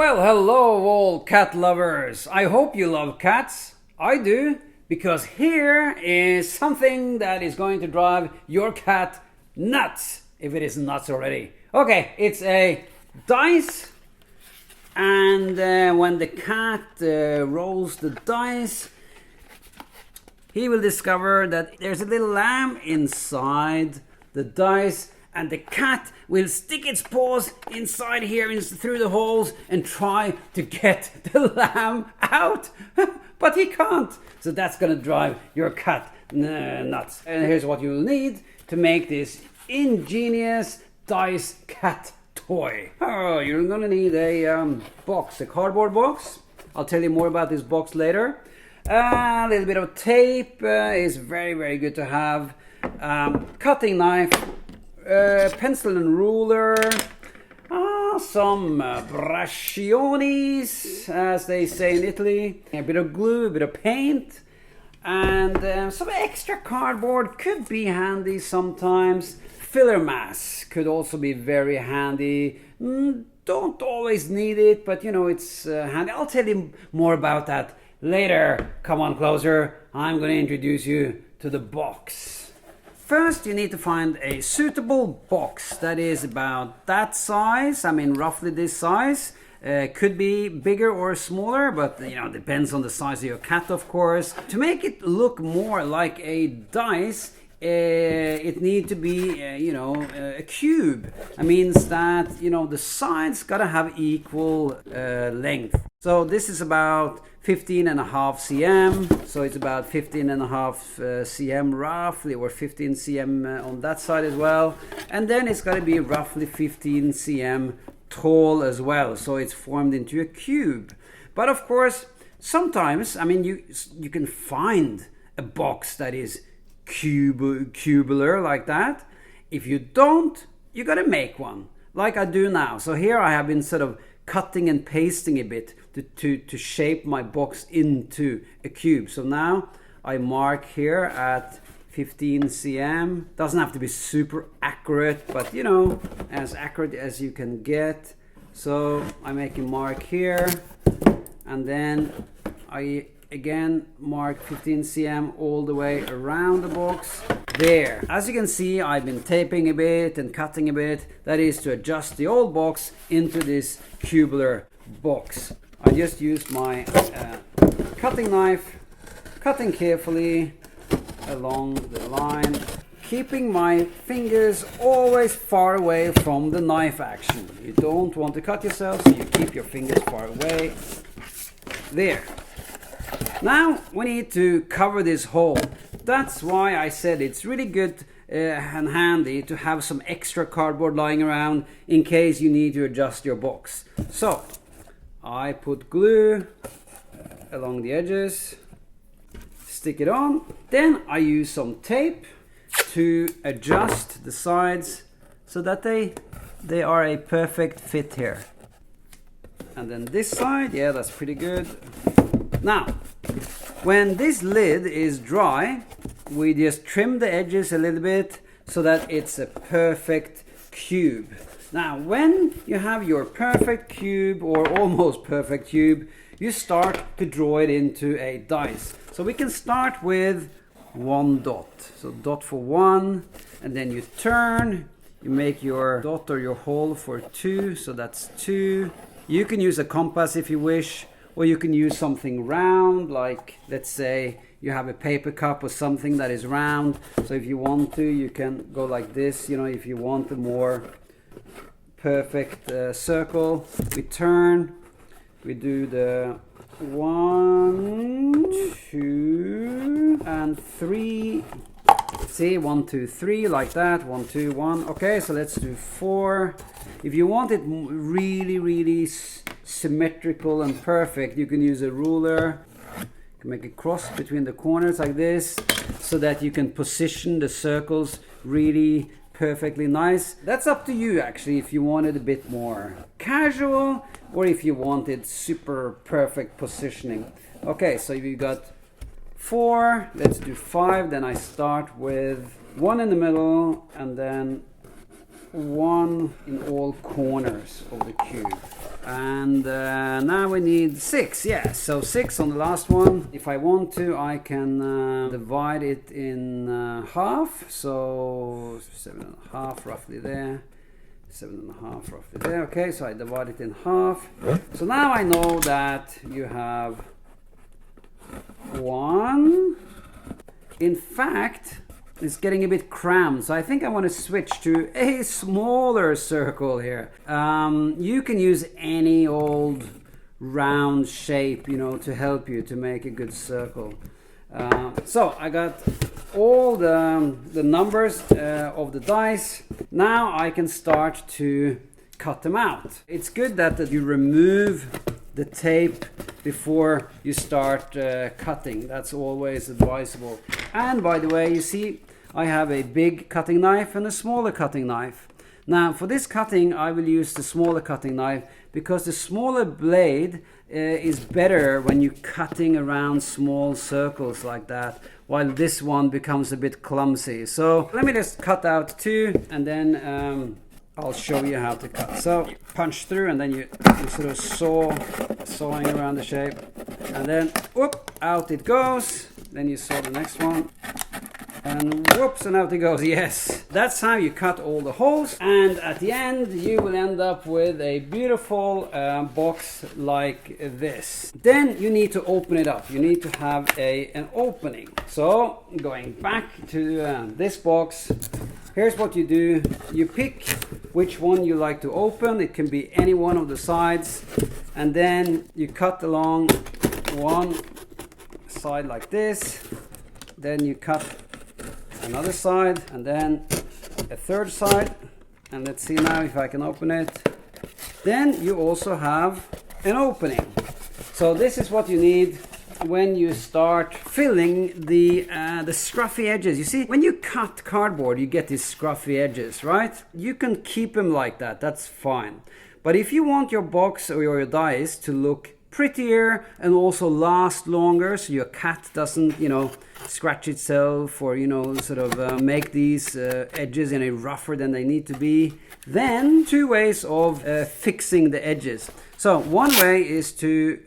Well, hello all cat lovers. I hope you love cats. I do, because here is something that is going to drive your cat nuts, if it isn't nuts already. Okay, it's a dice, and when the cat rolls the dice, he will discover that there's a little lamb inside the dice, and the cat will stick its paws inside here through the holes and try to get the lamb out, but he can't. So that's gonna drive your cat nuts. And here's what you'll need to make this ingenious dice cat toy. Oh, you're gonna need a box, a cardboard box. I'll tell you more about this box later. A little bit of tape is very good to have. Cutting knife, pencil and ruler, some bracionis, as they say in Italy, a bit of glue, a bit of paint, and some extra cardboard could be handy sometimes. Filler mass could also be very handy. Don't always need it, but you know, it's handy. I'll tell you more about that later. Come on closer. I'm going to introduce you to the box. First, you need to find a suitable box that is about that size. I mean, roughly this size. Could be bigger or smaller, but you know, depends on the size of your cat, of course. To make it look more like a dice, it need to be, a cube. That means that, the sides gotta have equal length. So this is about 15.5 cm. So it's about 15.5 cm roughly, or 15 cm on that side as well. And then it's gotta be roughly 15 cm tall as well. So it's formed into a cube. But of course, sometimes, I mean, you can find a box that is cubular like that. If you don't, you gotta make one like I do now. So here I have been sort of cutting and pasting a bit to shape my box into a cube. So now I mark here at 15 cm. Doesn't have to be super accurate, but as accurate as you can get. So I make a mark here, and then I again mark 15 cm all the way around the box. There. As you can see, I've been taping a bit and cutting a bit. That is to adjust the old box into this cubular box. I just used my cutting knife, cutting carefully along the line, keeping my fingers always far away from the knife action. You don't want to cut yourself, so you keep your fingers far away. There. Now we need to cover this hole. That's why I said it's really good and handy to have some extra cardboard lying around in case you need to adjust your box. So I put glue along the edges, stick it on. Then I use some tape to adjust the sides so that they are a perfect fit here. And then this side, yeah, that's pretty good. Now, when this lid is dry, we just trim the edges a little bit so that it's a perfect cube. Now, when you have your perfect cube or almost perfect cube, you start to draw it into a dice. So we can start with one dot. So dot for one, and then you turn, you make your dot or your hole for two, so that's two. You can use a compass if you wish, or you can use something round, like let's say you have a paper cup or something that is round. So if you want to, you can go like this, if you want a more perfect circle. We turn, we do the 1, 2, and 3. See, 1, 2, 3, like that. 1, 2, 1. Okay, so let's do 4. If you want it really symmetrical and perfect, you can use a ruler. You can make a cross between the corners like this, so that you can position the circles really perfectly nice. That's up to you actually, if you want it a bit more casual or if you wanted super perfect positioning. Okay, so you got 4, let's do 5. Then I start with 1 in the middle and then 1 in all corners of the cube. And now we need 6. Yeah, so 6 on the last one. If I want to, I can divide it in half. So 7.5 roughly there. 7.5 roughly there. Okay, so I divide it in half. So now I know that you have 1. In fact, it's getting a bit cramped, so I think I want to switch to a smaller circle here. You can use any old round shape, you know, to help you to make a good circle. So I got all the numbers of the dice. Now I can start to cut them out. It's good that you remove the tape before you start cutting. That's always advisable. And by the way, you see, I have a big cutting knife and a smaller cutting knife. Now for this cutting I will use the smaller cutting knife because the smaller blade is better when you're cutting around small circles like that, while this one becomes a bit clumsy. So let me just cut out 2 and then I'll show you how to cut. So you punch through and then you sort of sawing around the shape, and then whoop, out it goes. Then you saw the next one. And whoops, and out it goes. Yes, that's how you cut all the holes, and at the end you will end up with a beautiful box like this. Then you need to open it up. You need to have an opening. So going back to this box, here's what you do. You pick which one you like to open. It can be any one of the sides, and then you cut along one side like this. Then you cut another side, and then a third side, and let's see now if I can open it. Then you also have an opening. So this is what you need when you start filling the scruffy edges. You see, when you cut cardboard you get these scruffy edges, right? You can keep them like that, that's fine. But if you want your box or your dice to look prettier and also last longer, so your cat doesn't, you know, scratch itself or, you know, sort of make these edges any rougher than they need to be, then 2 ways of fixing the edges. So one way is to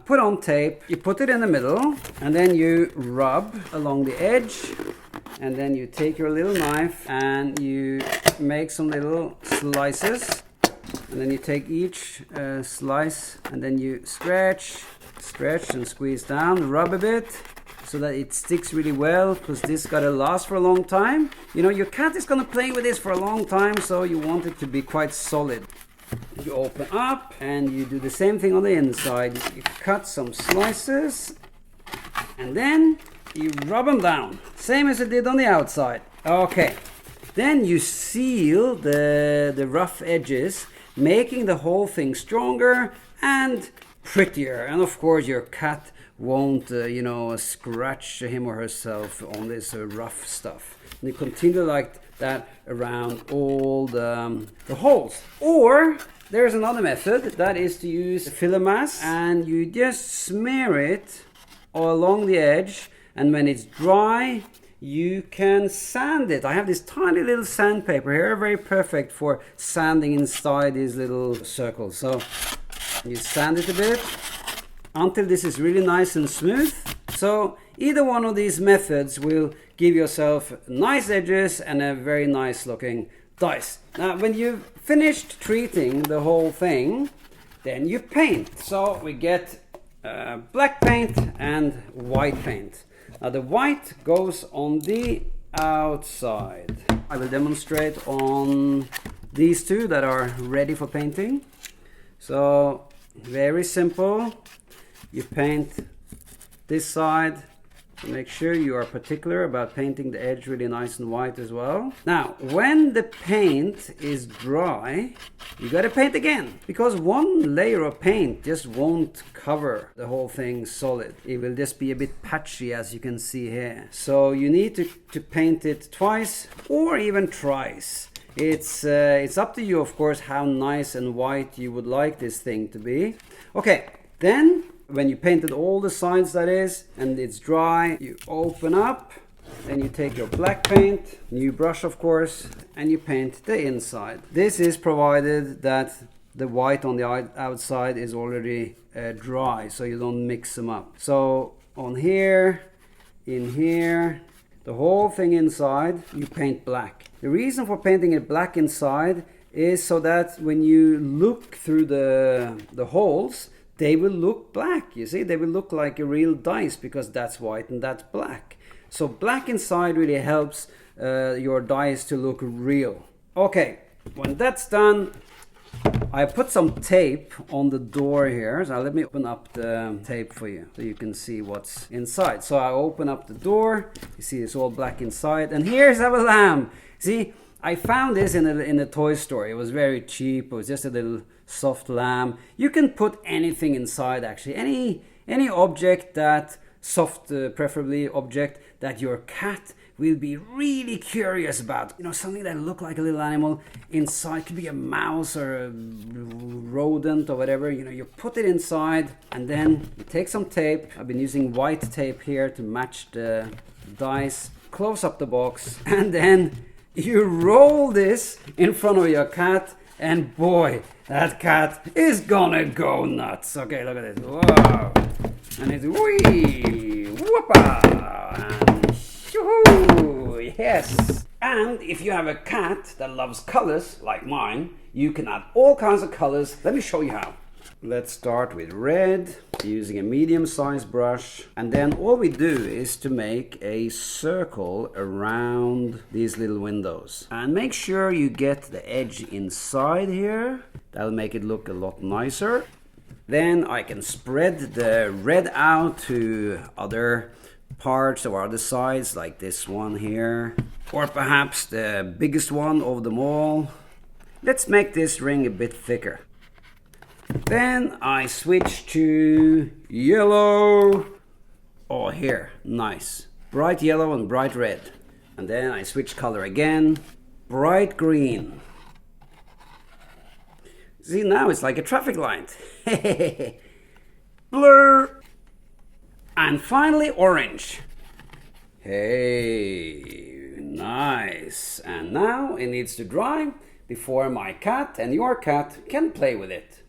put on tape. You put it in the middle and then you rub along the edge, and then you take your little knife and you make some little slices. And then you take each slice and then you stretch and squeeze down, rub a bit so that it sticks really well, because this gotta last for a long time. You know, your cat is gonna play with this for a long time, so you want it to be quite solid. You open up and you do the same thing on the inside. You cut some slices and then you rub them down, same as you did on the outside. Okay, then you seal the rough edges, making the whole thing stronger and prettier. And of course your cat won't you know, scratch him or herself on this rough stuff. And you continue like that around all the holes. Or there's another method, that is to use filler mask, and you just smear it along the edge, and when it's dry you can sand it. I have this tiny little sandpaper here, very perfect for sanding inside these little circles. So you sand it a bit until this is really nice and smooth. So either one of these methods will give yourself nice edges and a very nice looking dice. Now when you've finished treating the whole thing, then you paint. So we get black paint and white paint. Now the white goes on the outside. I will demonstrate on these 2 that are ready for painting. So very simple. You paint this side. Make sure you are particular about painting the edge really nice and white as well. Now when the paint is dry, you gotta paint again, because one layer of paint just won't cover the whole thing solid. It will just be a bit patchy, as you can see here. So you need to paint it twice or even thrice. It's up to you, of course, how nice and white you would like this thing to be. Okay, then when you painted all the sides, that is, and it's dry, you open up, then you take your black paint, new brush of course, and you paint the inside. This is provided that the white on the outside is already dry, so you don't mix them up. So on here, in here, the whole thing inside, you paint black. The reason for painting it black inside is so that when you look through the holes, they will look black. You see, they will look like a real dice because that's white and that's black. So black inside really helps your dice to look real. Okay, when that's done, I put some tape on the door here. So let me open up the tape for you so you can see what's inside. So I open up the door. You see it's all black inside. And here's our lamb. See, I found this in a toy store. It was very cheap. It was just a little soft lamb. You can put anything inside actually. Any object that, soft preferably object, that your cat will be really curious about. You know, something that look like a little animal inside. Could be a mouse or a rodent or whatever. You know, you put it inside and then you take some tape. I've been using white tape here to match the dice. Close up the box and then you roll this in front of your cat, and boy, that cat is gonna go nuts. Okay, look at this. Whoa. And it's wee, whoopa, and shoo, yes. And if you have a cat that loves colors like mine, you can add all kinds of colors. Let me show you how. Let's start with red, using a medium-sized brush. And then all we do is to make a circle around these little windows. And make sure you get the edge inside here. That'll make it look a lot nicer. Then I can spread the red out to other parts or other sides, like this one here. Or perhaps the biggest one of them all. Let's make this ring a bit thicker. Then I switch to yellow. Oh, here, nice. Bright yellow and bright red. And then I switch color again. Bright green. See, now it's like a traffic light. Blur. And finally, orange. Hey, nice. And now it needs to dry before my cat and your cat can play with it.